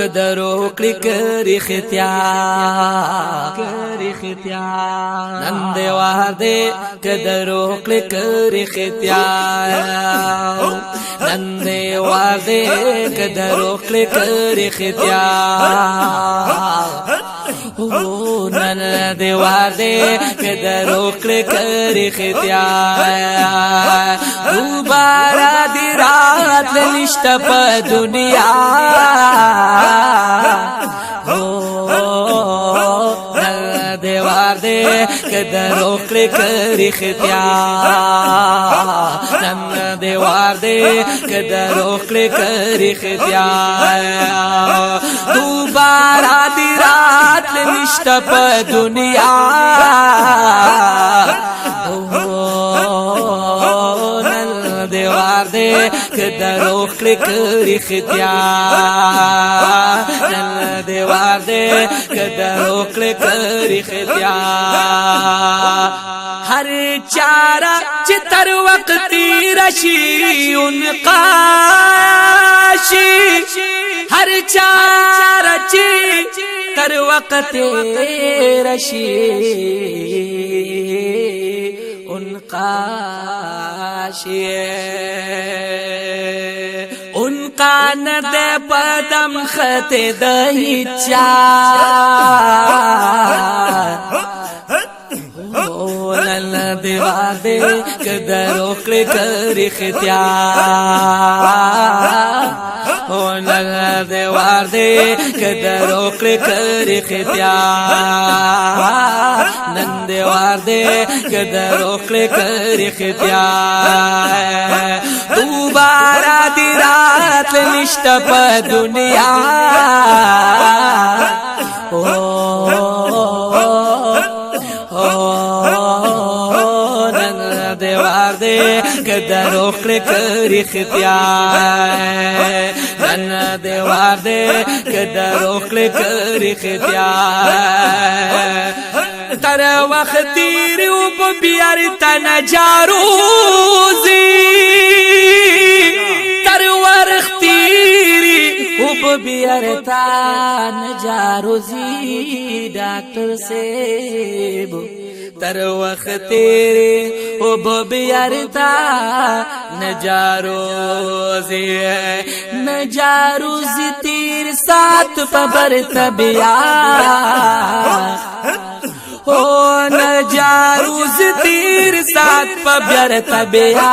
کدرو کړی کری ختیا نن دی وار دی کدرو کړی کری ختیا نن دی وار دی کدرو کړی کری ختیا نن دی وار دی کدرو کړی کری ختیا دوباره دی رات نشته په دنیا دیوار دے کدر اوکڑے کری ختیا نم دیوار دے کدر اوکڑے کری ختیا دوبارہ دی رات نشتا پا دنیا دیوار دے کدر اوکڑے کری ختیا نن دیوار دے کدر اوکڑے کری ختیا ہر چارہ چتر وقتی رشی ان قاشی ہر چارہ چتر وقتی رشی ان قاشی ان کا ند پدم خط دہی نن دیوار دے کدر اوکڑے کری ختیا نن دیوار دے کدر اوکڑے کری ختیا نن دیوار دے کدر اوکڑے کری ختیا دوبارہ دی رات نشتا پا دنیا دیوار دے کدر اوکڑے کری ختیا نن دیوار دے کدر اوکڑے کری ختیا تر وقت تیری اوپ بیارتا نجاروزی تر وقت تیری اوپ بیارتا نجاروزی ڈاکٹر سیبو تر وقت تیرے او بیارتا نجاروزی نجاروزی تیر ساتھ پبرتا بیا او نجاروزی تیر ساتھ پبرتا بیا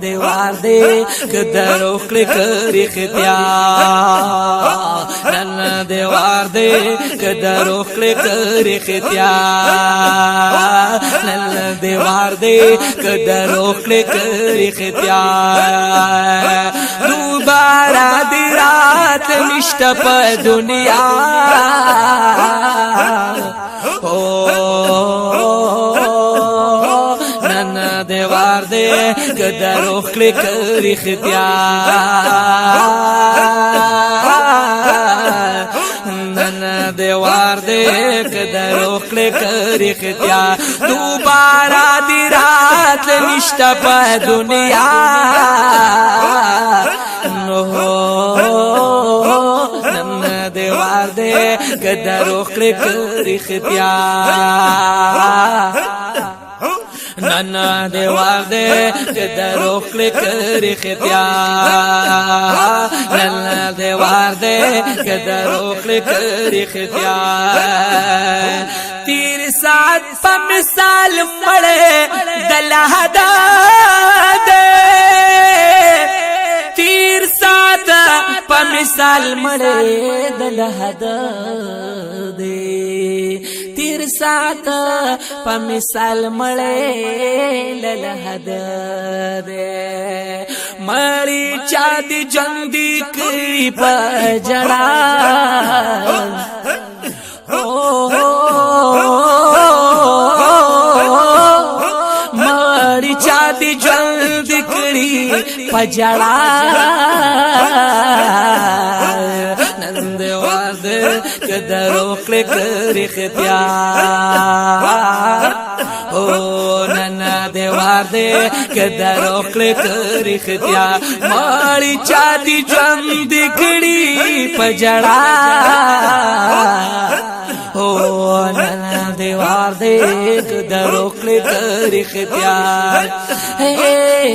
دیوار دے کدر اوکڑے کری ختیا نن دیوار دے کدر اوکڑے کری ختیا نن دیوار دے کدر اوکڑے کری ختیا دوبارہ دی رات نشتا پا دنیا دیوار دے کدر اوکڑے کری ختیا نن دیوار دے کدر اوکڑے کری ختیا دوبارہ دی رات نشتا پا دنیا نن دیوار دے کدر اوکڑے کری ختیا نن دیوار دے کدر اوکڑے کری ختیا نن دیوار دے کدر اوکڑے کری ختیا تیر ساتھ پا مثال مڑے دلہدا دے تیر ساتھ پا مثال مڑے دلہدا دے تیر ساتھ پا مثال مڑے للہد دے مڑی چادی جندی کری پا جڑا مڑی چادی جندی کری پا جڑا نند واد کدر اوکڑے کری ختیا او ننا دیوار دے کدر اخلی کری ختیا مالی چاہتی جند کڑی پجڑا او ننا دیوار دے کدر اخلی کری ختیا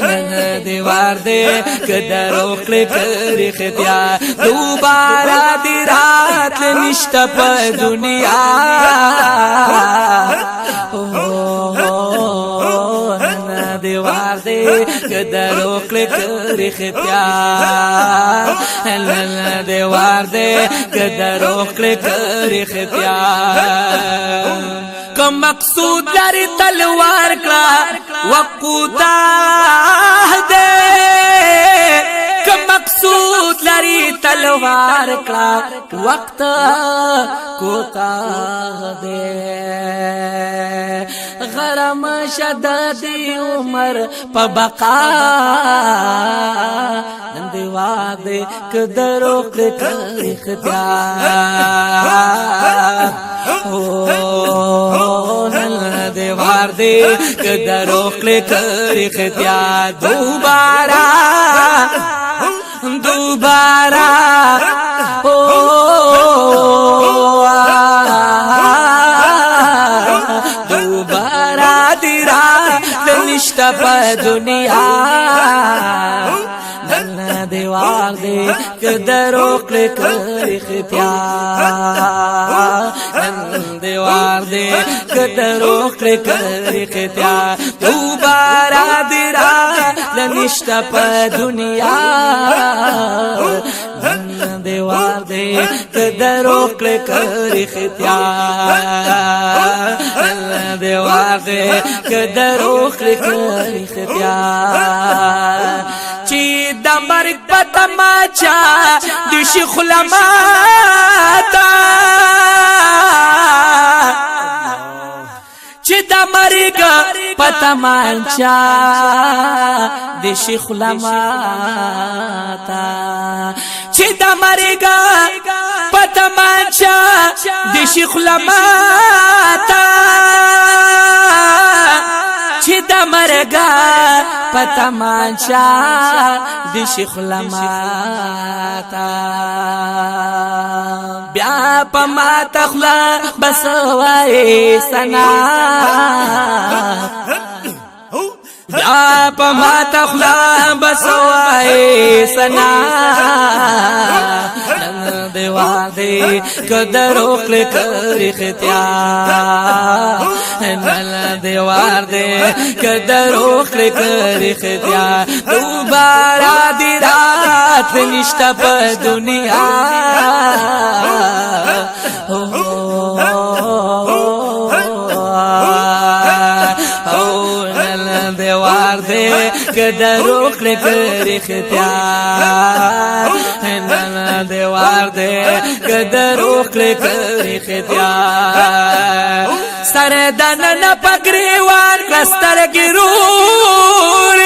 ننا دیوار دے کدر اخلی کری ختیا دوبارہ دی رات نشتا پا دنیا ننا دیوار دے کدر اخلی کری ختیا ننا دیوار دے کدر اخلی کری ختیا کم مقصود لري تلوار کلا وقوتا دے کم مقصود لري تلوار کلا وقت کوتا دے غرم شدد عمر پا بقا دیوار دے کدر اخلی کری ختیار ننا دیوار دے کدر اخلی کری ختیار دوبارہ دیرا نشتا پا دنیا ننا دیوار دے کدر اخلی کری ختیار ننا دیوار دے کدر اخلی کری ختیار دوبارہ دیرا نشتا پا دنیا ننا دیوار دے کدر اخلی کری ختیار ننا دیوار دے کدر اخلی کری ختیار چی دا مرگ پتا ماچا دیشی خلماتا چی دا مرگ پتا ماچا دیشی خلماتا چی دا مرگ پتا ماچا دیشی خلماتا چی دا مرگا پتا مانچا دیشی خلماتا بیا پا ماتا خلا بسوائی سنا بیا پا ماتا خلا بسوائی سنا ننا دیوار دے کدر اخلی کری ختیار ننا دیوار دے کدر اخلی کری ختیار دوبارہ دی رات نشتا پا دنیا ننا دیوار دے کدر اخلی کری ختیار ننا دیوار دے کدر اخلی کری ختیار سر دننا پگریوان کستر گروری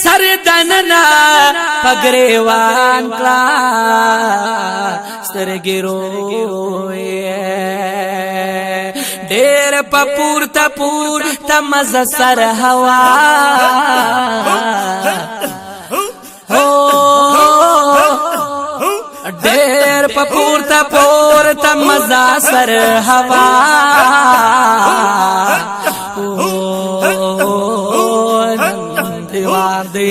سر دننا پگریوان کلا ستر گروی دیر پپور تپور تمز سر ہوا دیر پپور تپور تمزا سر ہوا دیوار دے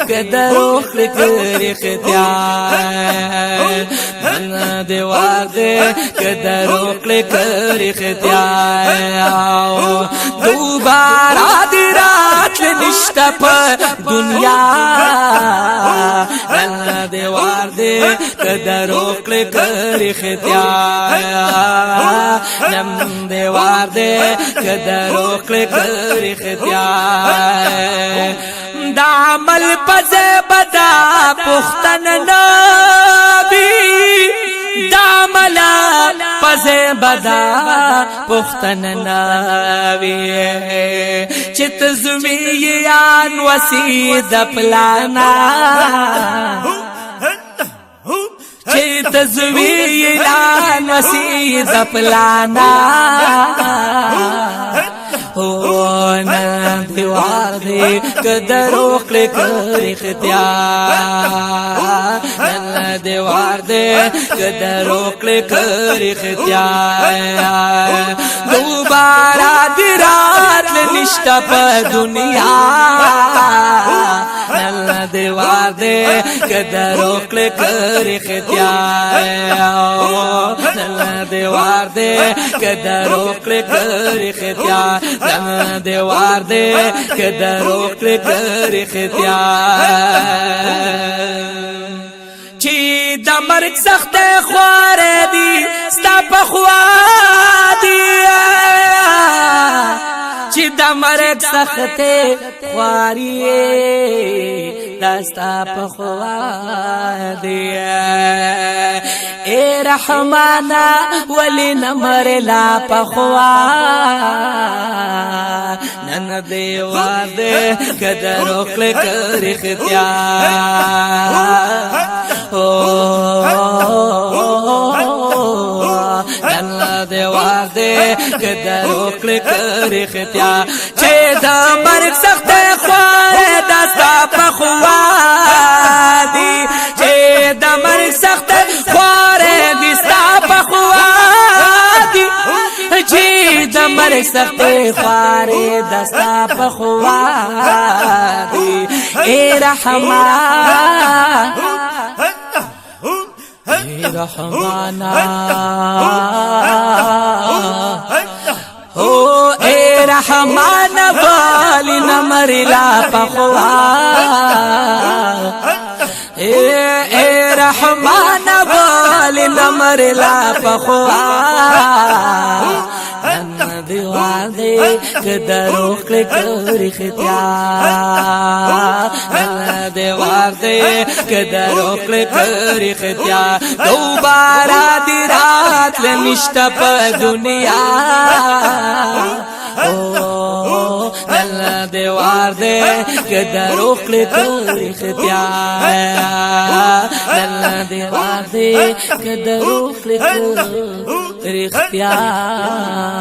کدر اخلی کری ختیار ننا دیوار دے کدر اخلی کری ختیار دوبارہ دی رات نشتا پا دنیا ننا دیوار دے کدر اخلی کری ختیار ننا دیوار دے کدر اخلی کری ختیار دا عمل پزے بدا پختن نبی دا عمل پزے بدا پختن نبی چت زمیان وسید پلانا چت زمیان وسید پلانا او نن دیوار دی کدرو کلی کری ختیار نن دیوار دی کدرو کلی کری ختیار دوبارہ دی رات نشتا پا دنیا نن دیوار دی کدرو کلی کری ختیار نن دیوار دی کدرو کلی کری ختیار نن دیوار دی کدرو کلی کری ختیار چی د مرگ سخت خوار دی ستا په خوا دی چی د مرگ سخت خواری دا ستا په خوا دی اے رحمانا ولی نمر لا په خوا نن دیوار دی کدرو کلی کری ختیار نن دیوار دی کدرو کلی کری ختیار چه دا مرگ سخت خوار دستا پا خوا دی چه دا مرگ سخت خوار دستا پا خوا دی چه دا مرگ سخت خوار دستا پا خوا دی اے رحمان رحمانا او اے رحمانا والی نمر لا پخوا اے رحمانا والی نمر لا پخوا نن دیوار دی کدرو کلی کری ختیار نن دیوار دی کدرو کلی کری ختیار دوبارہ دی رات لنشتا پا دنیا نن دیوار دی کدرو کلی کری ختیار نن دیوار دی کدرو کلی کری ختیار